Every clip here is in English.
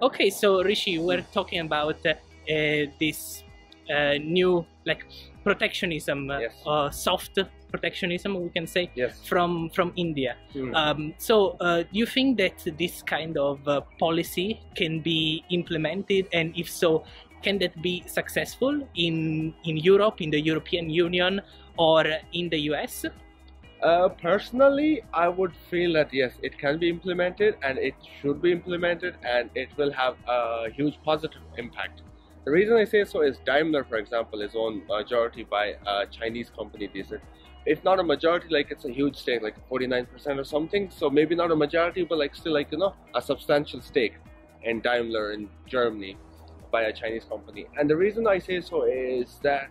Okay, so Rishi, we're talking about this new protectionism, Yes. soft protectionism, we can say, Yes. from India. So do you think that this kind of policy can be implemented, and if so, can that be successful in Europe, in the European Union, or in the US? Personally, I would feel that yes, it can be implemented and it should be implemented, and it will have a huge positive impact. The reason I say so is Daimler, for example, is owned majority by a Chinese company. If not a majority, like it's a huge stake, like 49% or something. So maybe not a majority, but like still like, a substantial stake in Daimler in Germany by a Chinese company. And the reason I say so is that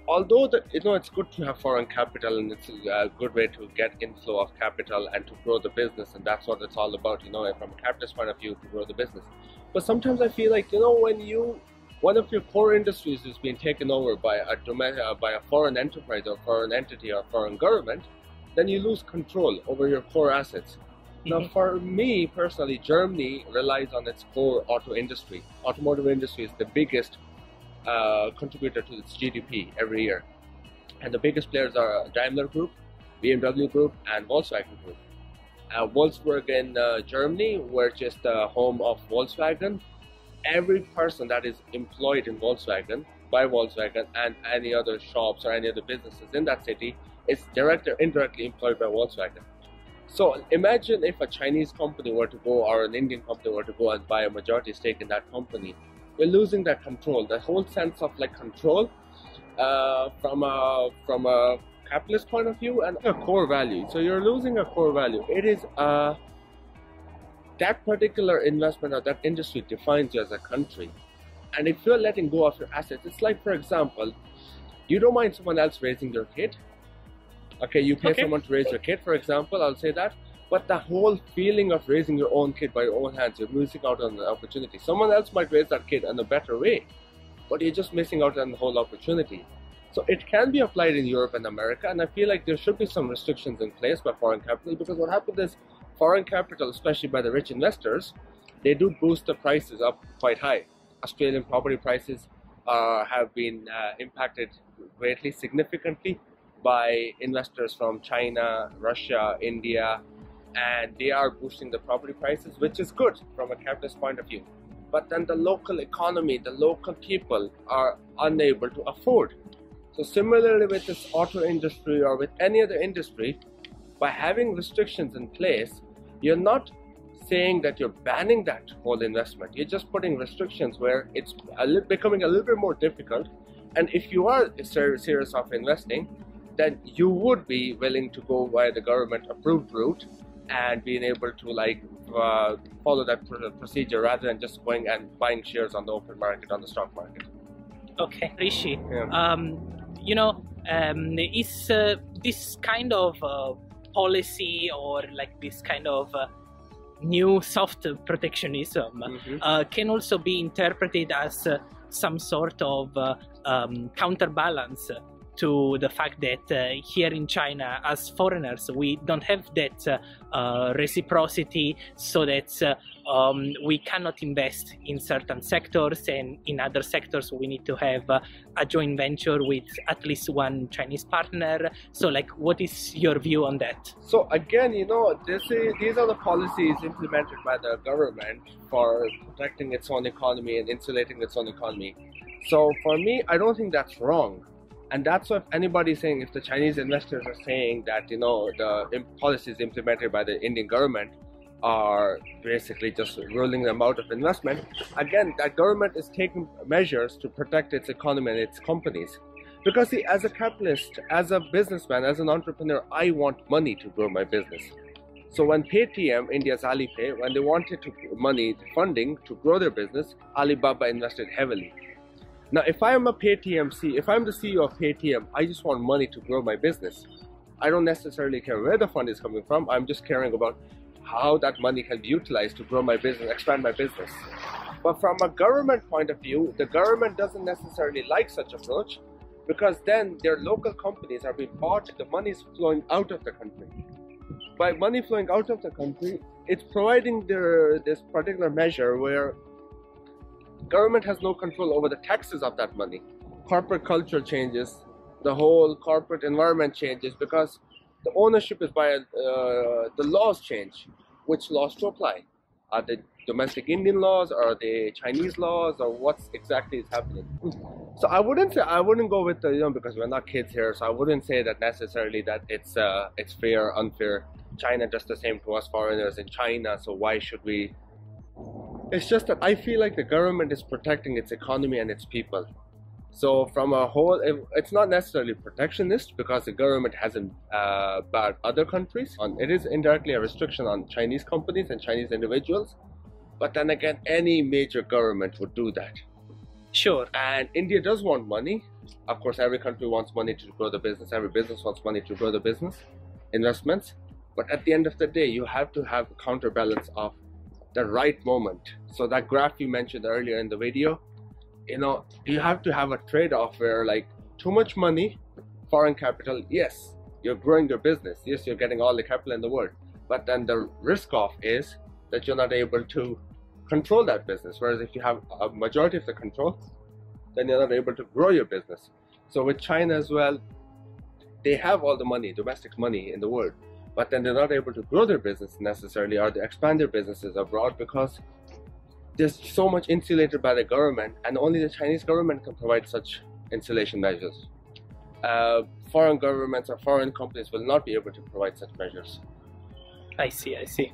although it's good to have foreign capital, and it's a good way to get inflow of capital and to grow the business, and that's what it's all about, from a capitalist point of view, to grow the business. But sometimes I feel like, when one of your core industries is being taken over by a foreign enterprise or foreign entity or foreign government, then you lose control over your core assets. Now, for me personally, Germany relies on its core auto industry. Automotive industry is the biggest contributor to its GDP every year, and the biggest players are Daimler Group, BMW Group, and Volkswagen Group. Volkswagen Germany, which is the home of Volkswagen, every person that is employed in Volkswagen by Volkswagen and any other shops or any other businesses in that city is directly or indirectly employed by Volkswagen. So imagine if a Chinese company were to go, or an Indian company were to go and buy a majority stake in that company. You're losing that control, the whole sense of control from a capitalist point of view, and a core value. So you're losing a core value. It is that particular investment or that industry defines you as a country. And if you're letting go of your assets, it's like, for example, you don't mind someone else raising their kid. Okay, you pay someone to raise your kid, for example, I'll say that. But the whole feeling of raising your own kid by your own hands, you're missing out on the opportunity. Someone else might raise that kid in a better way, but you're just missing out on the whole opportunity. So it can be applied in Europe and America, and I feel like there should be some restrictions in place by foreign capital, because what happens is foreign capital, especially by the rich investors, they do boost the prices up quite high. Australian property prices have been impacted greatly, significantly by investors from China, Russia, India, and they are boosting the property prices, which is good from a capitalist point of view. But then the local economy, the local people are unable to afford. So similarly with this auto industry or with any other industry, by having restrictions in place, you're not saying that you're banning that whole investment. You're just putting restrictions where it's becoming a little bit more difficult. And if you are serious of investing, then you would be willing to go by the government approved route and being able to follow that procedure rather than just going and buying shares on the open market, on the stock market. Okay, Rishi. Yeah. Is this kind of policy, or this kind of new soft protectionism can also be interpreted as some sort of counterbalance to the fact that here in China, as foreigners, we don't have that reciprocity, so that we cannot invest in certain sectors, and in other sectors we need to have a joint venture with at least one Chinese partner. So what is your view on that? So again, these are the policies implemented by the government for protecting its own economy and insulating its own economy. So for me, I don't think that's wrong. And that's what anybody saying, if the Chinese investors are saying that, the policies implemented by the Indian government are basically just ruling them out of investment, again, that government is taking measures to protect its economy and its companies. Because see, as a capitalist, as a businessman, as an entrepreneur, I want money to grow my business. So when Paytm, India's Alipay, when they wanted funding to grow their business, Alibaba invested heavily. Now, if I'm the CEO of Paytm, I just want money to grow my business. I don't necessarily care where the fund is coming from. I'm just caring about how that money can be utilized to grow my business, expand my business. But from a government point of view, the government doesn't necessarily like such approach, because then their local companies are being bought, the money is flowing out of the country. by money flowing out of the country, it's providing this particular measure where government has no control over the taxes of that money. Corporate culture changes, the whole corporate environment changes because the ownership is by the laws change. Which laws to apply? Are they domestic Indian laws, or are they Chinese laws, or what's exactly is happening? So I wouldn't go with the, because we're not kids here, so I wouldn't say that necessarily that it's fair or unfair. China does the same to us foreigners in China, so why should we? It's just that I feel like the government is protecting its economy and its people. So from a whole, it's not necessarily protectionist because the government hasn't barred other countries. It is indirectly a restriction on Chinese companies and Chinese individuals. But then again, any major government would do that. Sure. And India does want money. Of course, every country wants money to grow the business. Every business wants money to grow the business, investments. But at the end of the day, you have to have a counterbalance of the right moment. So that graph you mentioned earlier in the video, you have to have a trade-off where, like, too much money, foreign capital, yes, you're growing your business, yes, you're getting all the capital in the world, but then the risk off is that you're not able to control that business. Whereas if you have a majority of the control, then you're not able to grow your business. So with China as well, they have all the money, domestic money in the world, but then they're not able to grow their business necessarily, or to expand their businesses abroad because there's so much insulated by the government, and only the Chinese government can provide such insulation measures. Foreign governments or foreign companies will not be able to provide such measures. I see.